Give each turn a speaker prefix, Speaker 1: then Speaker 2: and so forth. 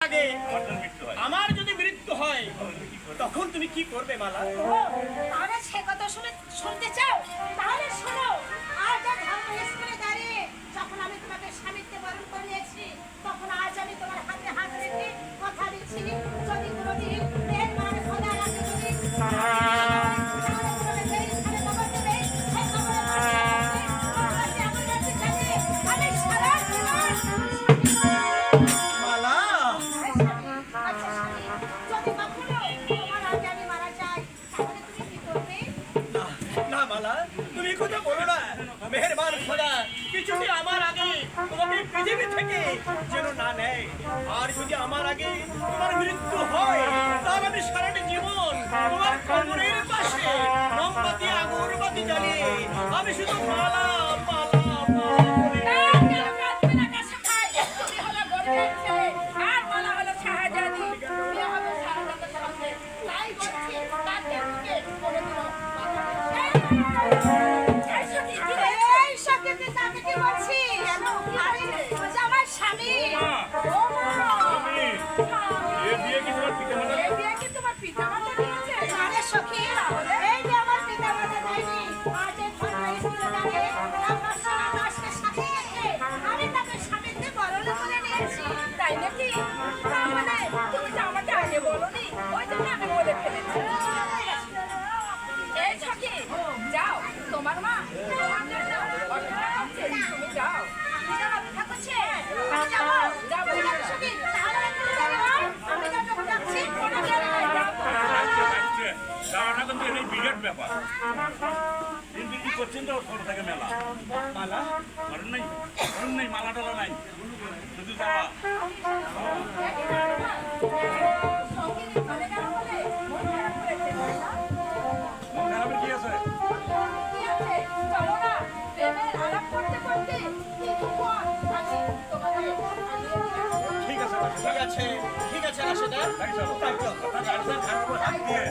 Speaker 1: আগে আমার যদি মৃত্যু হয় তখন তুমি কি করবে মালা?
Speaker 2: তাহলে সে কথা শুনতে চাও? তাহলে শোনো। আজ ধর্মস্থানে দাঁড়িয়ে যখন আমি তোমাকে স্বামীত্বে বরণ করিয়েছি, তখন আজ আমি তোমার হাতে হাত রেখে কথা দিচ্ছি, যদি কোনোদিন এর মানে খোদা রাখে যদি আমি সারা জীবন
Speaker 1: মালা
Speaker 2: যদি কখনো তোমার আগে আমি মারা যাই, তাহলে তুমি কি করবে?
Speaker 1: না মালা, তুমি কথা বলো না। মেহেরবান খোদা কিছুটি আমার আগে তোমাকে পৃথিবী থেকে যেন না নেয়। আর যদি আমার আগে তোমার মৃত্যু হয়, তাহলে আমি সারাটি জীবন তোমার কবরের পাশে মোমবাতি আগরবাতি জ্বালিয়ে আমি শুধু মালা মালা মালা বলে
Speaker 2: তাই নাকি? তাহলে তুমি তো আমাকে আগে বলোনি, ওই জন্য আমি বলে ফেলেছি। এই ছকি, যাও, তোমার মা তোমার জন্য অপেক্ষা করছে, তুমি যাও। আমি যাবো, অপেক্ষা করছে? আমি যাবো, যাও, ছকি, তাহলে আমি যাবো, যাচ্ছি।
Speaker 3: যাওয়াটা কিন্তু এই বিরাট ব্যাপার। কিন্তু কি করছেন তো ছোট থেকে মেলা
Speaker 1: মালা
Speaker 3: ঘরের নাই মালা টালা নাই, শুধু যাওয়া। মন খারাপের কি আছে?
Speaker 1: ঠিক আছে ঠিক আছে ঠিক আছে রাশেদা,
Speaker 3: তাই চলো,
Speaker 1: তাই চলো।
Speaker 3: গাড়ি হাত দিয়ে